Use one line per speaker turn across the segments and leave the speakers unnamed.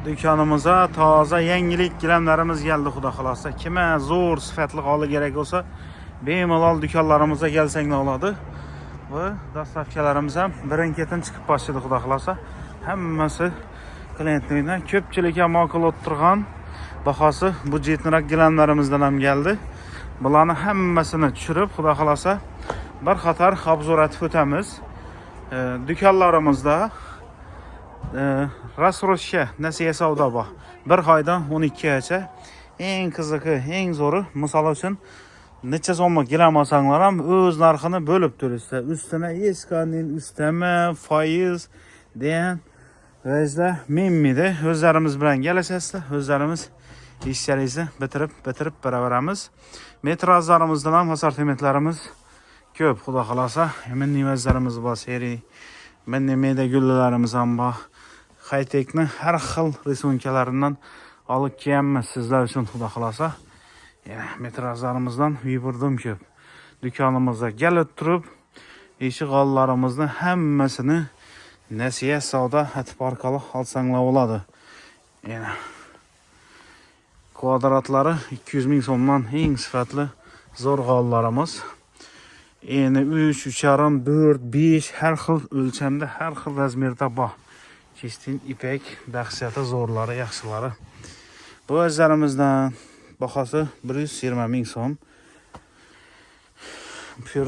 Dükkanımıza taze yangilik gilamlarımız geldi xudo xolasa. Kime zo'r sifatli holi kerak bo'lsa, bemalol dükkanlarımıza gelsanglar oladi. Va dastavkalarimiz ham birin-ketin chiqib boshladi xudo xolasa. Hammasi klientlardan ko'pchilikga ma'qul o'tirgan bahosi budjetliroq gilamlarimizdan ham geldi. Bularni hammasini tushirib xudo xolasa bir qator obzor etib o'tamiz. Dükkanlarimizda Rasroshga nasiya savdo bor. 1 oydan 12 gacha. Eng qiziqi, eng zo'ri, misol uchun necha so'mga gilam olsanglar ham o'z narxini bo'lib turibsiz. Ustuna eskaning ustama foiz degan vazda menmidi. O'zlarimiz bilan kelishasizlar. O'zlarimiz ishlaringizni bitirib beraveramiz. Metrajlarimizdan ham assortimentlarimiz ko'p, xudo xolasa. Minni vazlarimiz bor, seri minni meda gullarimiz ham bor. Haytekni har xil risunkalaridan olib kelamiz sizlar uchun xudo xolasa. Yana metrajlarimizdan yubirdim ko'p. Dükkanımızda kelib turib, eshik ollarimizni hammasini nasiya savdo atib orqali olsanglar bo'ladi. Yana kvadratlari 200 ming so'mdan eng sifatli zo'r g'ollarimiz. Endi 3, 3,5, 4, 5 har xil o'lchamda, har xil razmerda bor. Kestin ipek, dahshati zo'rlari, yaxshilari. Bu o'zlarimizdan bahosi 120 ming so'm.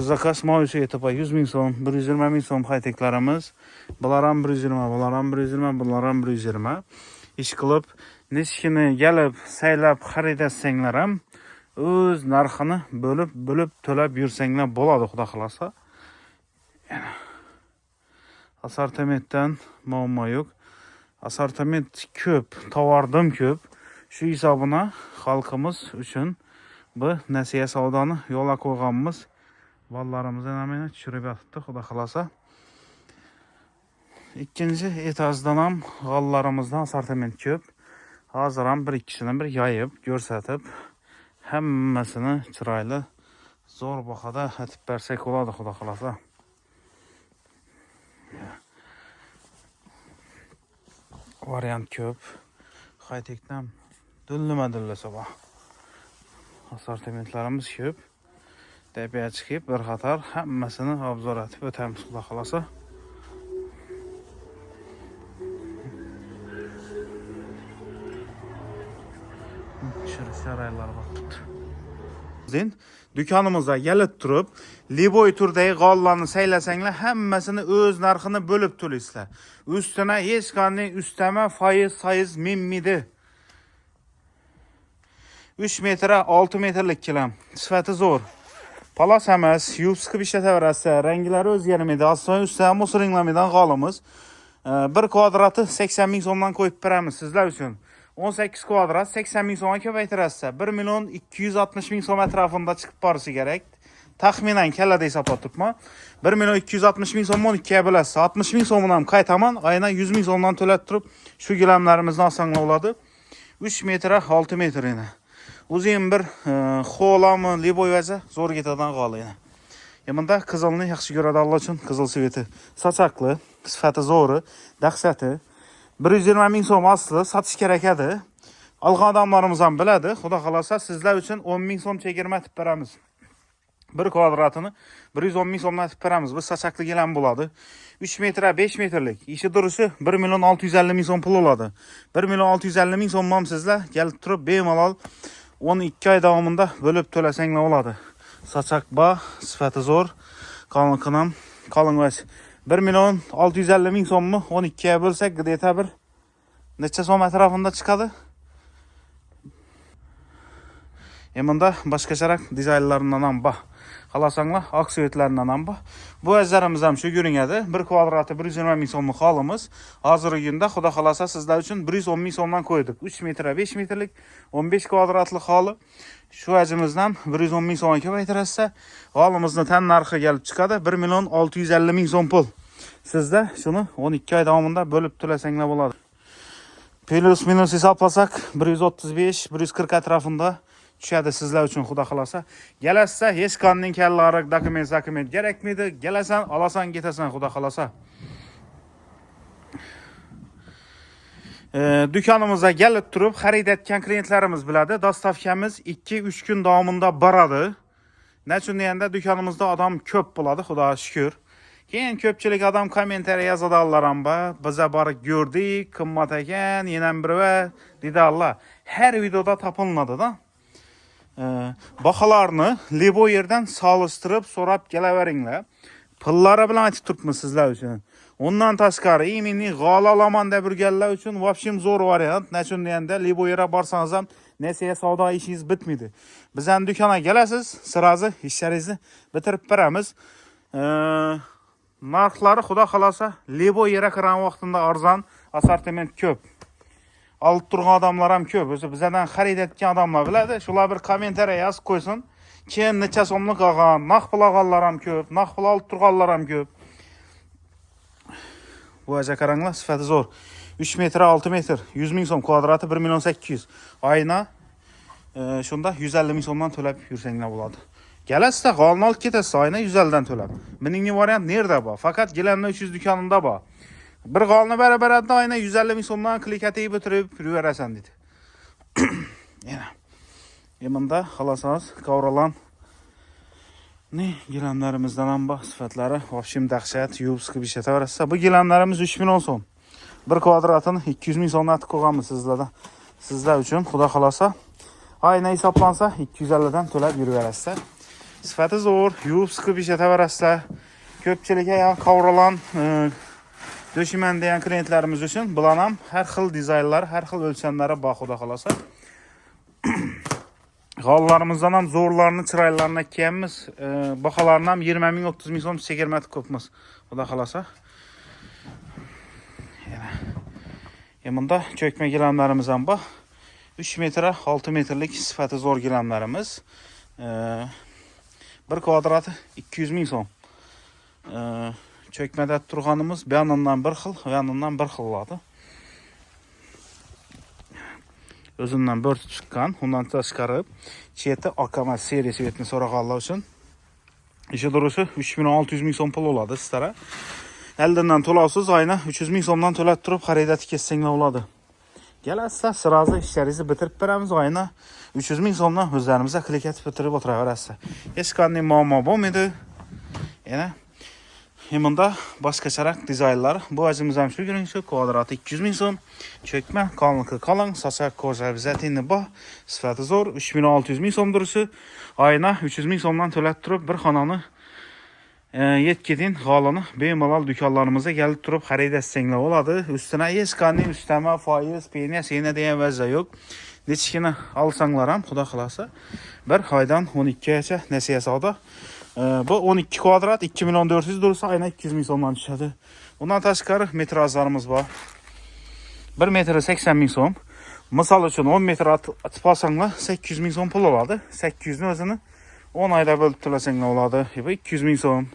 Zakaz moyisi etib 100 ming so'm, 120 ming so'm hayteklarimiz. Bular ham 120, bular ham 120, bular ham 120. Ish qilib, nechkini kelib, saylab xarid etsanglar ham o'z narxini bo'lib to'lab yursanglar bo'ladi, xudo xolasa. Assortimentdan muammo yo'q. Assortiment ko'p, tovardim ko'p. Shu hisobina xalqimiz uchun bu nasiya savdoni yo'lga qo'yganmiz. Vallarimizdan amina tushirib yotibdi, xudo xolasa. Ikkinchi etajdan ham g'ollarimizdan assortiment ko'p. Hozir ham bir ikkisini bir yoyib, ko'rsatib, hammasini chiroyli zo'r bahada aytib bersak bo'ladi, xudo xolasa. Variant ko'p. Haytekdan dullasa bor. Assortimentlarimiz ko'p. Tepaga chiqib bir qator hammasini obzor etib o'tamiz, xudo xolasa. Şaraylar bakıbdı. Dükkanımıza gelip turib, liboy turdagi g'ollarni saylasanglar, hammasini o'z narxini bo'lib to'laysizlar. Ustuna hech qanday ustama foiz menmidi. 3 metre 6 metrlik gilam. Sifati zo'r. Palas emas, yuvib siqib ishlataverasiz. Ranglari o'zgarmaydi. Aslan ustida musuringlardan g'olimiz. 1 kvadratı 80 ming so'mdan qo'yib beramiz sizlar uchun. 18 kvadrat 80 ming so'mga ko'paytirasiz. 1 million 260 ming so'm atrofida chiqib borishi kerak. Taxminan kallada hisoblab turibman. 1 million 260 ming so'mni 2ga bo'lasiz. 60 ming so'mni ham qaytaman, oyna 100 ming so'mdan to'lab turib, shu gilamlarimizni olsanglar bo'ladi. 3 metr 6 metr eni. O'zim bir xo'lami, liboy vaza zo'r ketadigan g'olini. Bunda qizilni yaxshi ko'radi Alloh uchun, qizil sveti. Sochaqli, sifati zo'ri, dahshati. 120 ming so'm asli sotish kerak edi. Olgan odamlarimiz ham biladi. Xudo xolasa sizlar uchun 10 ming so'm chegirma etib beramiz. 1 kvadratini 110 ming so'mdan etib beramiz. Bu sochaqli gilam bo'ladi. 3 metr 5 metrlik. Ishi durishi 1 million 650 ming so'm pul bo'ladi. 1 million 650 ming so'm ham sizlar kelib turib bemalol 12 oy davomida bo'lib to'lasanglar bo'ladi. Sochaq bor, sifati zo'r, qalin vas. 1 million 650 ming so'mni 12 ga bo'lsak, g'deta bir necha so'm atrofida chiqadi? Bunda boshqacharoq dizaynlardan ham bor. Xohlasanglar, oqsvetlardan ham bor. Bu azlarimiz ham shu ko'ringadi. 1 kvadrati 120 ming so'mni qolimiz. Hozirgi kunda xudo xolasa sizlar uchun 110 ming so'mdan qo'ydik. 3 metr 5 metrlik 15 kvadratli holi. Shu ajimizdan 110 ming so'mga ko'paytirasiz. Holimizni tan narxi kelib chiqadi 1 million 650 ming so'm pul. Sizda shuni 12 oy davomida bo'lib to'lasanglar bo'ladi. Plus minus hisoblasak 135, 140 atrofida tushadi sizlar uchun, xudo xolasa. Kelasa hech qanday kallari dokument kerakmaydi. Kelasan, olasan, ketasan, xudo xolasa. Dükkanımıza gelib turib xarid etgan klientlarimiz biladi. Dastavkamiz 2-3 kun davomida boradi. Nechun deganda dükkanımızda adam ko'p bo'ladi, Xudoga shukr. Keyin ko'pchilik adam kommentariy yozadilar ham ba, biza borib ko'rdik, qimmat ekan, yana bir va deydilar. Har videoda topiladi-da. Baholarni Lebo yerdan solishtirib so'rab kelaveringlar. Pullari bilan aytib turibmiz sizlar uchun. Ondan tashqari iminiy g'ola olaman deb yurganlar uchun vobshim zo'r variant. Nechun deganda Lebo yerga borsangiz ham nasiya savdo ishingiz bitmaydi. Bizning do'konga kelasiz, sirazi ishlaringizni bitirib beramiz. Narxlari xudo xolasa Lebo yerga kirgan vaqtida arzon, assortiment ko'p. Olib turgan odamlar ham ko'p. O'zi bizdan xarid etgan odamlar biladi. Shular bir kommentariy yozib qo'ysin. Keyin necha so'mlik olgan, naq pul olganlar ham ko'p, naq pul olib turganlar ham ko'p. Bu aja qaranglar, sifati zo'r. 3 metr 6 metr, 100 ming so'm kvadrati 1 million 800. Oyna shunda 150 ming so'mdan to'lab yursanglar bo'ladi. Kelasizda g'olni olib ketasiz, oyna 150 dan to'lab. Mening variant nerda bor? Faqat Gilamda 300 do'konida bor. Bir g'olni barabarada oyna 150 ming so'mdan klikatib bitirib yuraverasan dedi. Yana. Yemanda xalosos kavralan ne gilamlarimizdan ham bor sifatlari, vobshim dahshat, yuvib siqib ishlataverasiz. Bu gilamlarimiz 3 million so'm. Bir kvadratini 200 ming so'mdan atib qo'yganmiz sizlardan. Sizlar uchun xudo xolosa oyna hisoblansa 250 dan to'lab yuraverasiz. Sifati zo'r, yuvib siqib ishlataverasiz. Ko'pchilikga ham kavralan döşimen degan klientlarimiz uchun bular ham har xil dizaynlar, har xil o'lchamlari bor xudo xolosa. G'ollarimizdan ham zo'rlarni, chiroylarini kiyamiz. Baholarni ham 20 ming 30 ming so'm chegirmatib ko'pmiz. Xudo xolosa. Bunda cho'kma gilamlarimiz ham bor. 3 metr 6 metrlik sifati zo'r gilamlarimiz. Bir kvadrati 200 ming so'm. Cho'kmada turganimiz bu yandan bir xil, bu yandan bir xil bo'ladi. O'zimdan bir chiqqan, undan tashqari cheti Akama seriyasi etni so'raganlar uchun ishi durusi 3600 ming so'm pul bo'ladi sizlara. Eldan to'lasiz oyna 300 ming so'mdan to'lab turib xaridati kessanglar bo'ladi. Kelasizlar, sirazi ishlaringizni bitirib beramiz, oyna 300 ming so'mdan o'zlarimizga klikatib bitirib o'tiraverasiz. Hech qanday muammo bo'lmaydi. Yana Bunda boshqacharoq dizaynlar. Bu ajimiz ham shu ko'rinishda kvadrati 200 ming so'm. Cho'kma, qalinligi qalin, sochak koja bizatini bor. Sifati zo'r, 3600 ming so'm durisi. Oyna 300 ming so'mdan to'lab turib bir xonani yetkidin g'olini bemalol do'konlarimizga kelib turib xarid etsanglar bo'ladi. Ustuna hech qanday ustama, foiz, penya, sena degan vaza yo'q. Nechkina olsanglar ham xudo xolasa bir oydan 12 gacha nasiya savdo. Bu 12 kvadrat 2 million 400 dursa ayna 200 ming so'mdan tushadi. Undan tashqari metrajlarimiz bor. 1 metr 80 ming so'm. Misol uchun 10 metr atib olsanglar 800 ming so'm pul oladi. 800 ni o'zini 10 oyda bo'lib to'lasanglar bo'ladi. Bu 200 ming so'm.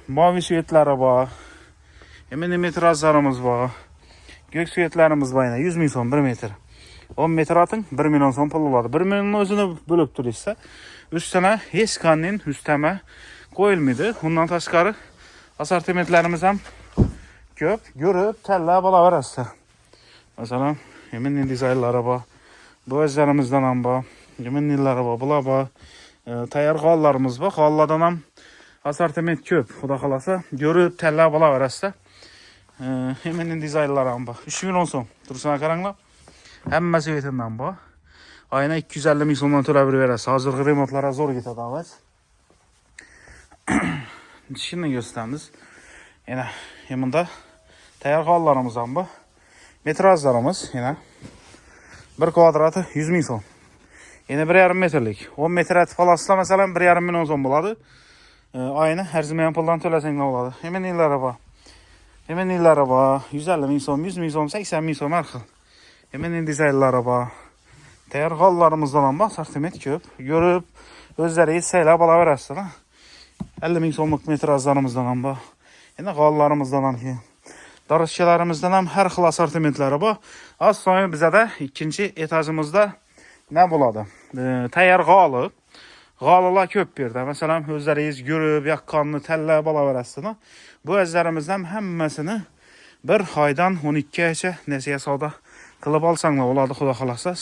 Mavi suyetlar bor. Metrajlarimiz bor. Gök suyetlarimiz bor, 100 ming so'm 1 metr. 10 metr ating 1 million so'm pul bo'ladi. 1 million o'zini bo'lib turishsa, üstüne hech qanday ustama qo'yilmaydi. Undan tashqari assortimentlarimiz ham ko'p, ko'rib tanlab olaverasiz. Masalan, Yemenning dizaynlari bor. Bu o'zlarimizdan ham bor. Yemennilari bor, bular bor. Tayyor g'ollarimiz bor. G'ollardan ham assortiment ko'p. Xudo xolasa, ko'rib tanlab olaverasiz. Yemenning dizaynlari ham bor. 3 million so'm. Tursana qaranglar. Hammasi yetimdan bor. Ayna 250 ming so'mdan to'lab berasiz. Hozirgi remontlarga zo'r ketadi, avaz. Shuni ko'rsatamiz. Yana bunda tayyor g'ollarimiz ham bor. Metrajlarimiz yana 1 kvadrati 100 ming so'm. Yana 1,5 metrlik. 10 metr atib olasizlar, masalan 1,5 million so'm bo'ladi. Oyna arzimagan puldan to'lasanglar bo'ladi. Yemennilari bor. Yemennilari bor. 150 ming so'm, 100 ming so'm, 80 ming so'm har xil. Yemenning dizaynlari bor. Tayyor g'ollarimizdan ham bor, sortiment ko'p. Ko'rib, o'zlaringiz saylab olaverasizlar. 50 ming so'mlik metrajlarimizdan ham bor. Yana g'ollarimizdan ham keyin. Darishchalarimizdan ham har xil assortimentlari bor. Az so'ng bizada ikkinchi etajimizda ne bo'ladi? Tayyor g'oli. G'olilar ko'p bu yerda. Masalan, o'zlaringiz ko'rib, yaqqonni tanlab olaverasizlar. Bu o'zlarimizdan hammasini Bir aydan 12gacha nasiya savdo qilib olsanglar bo'ladi, xudo xolasa.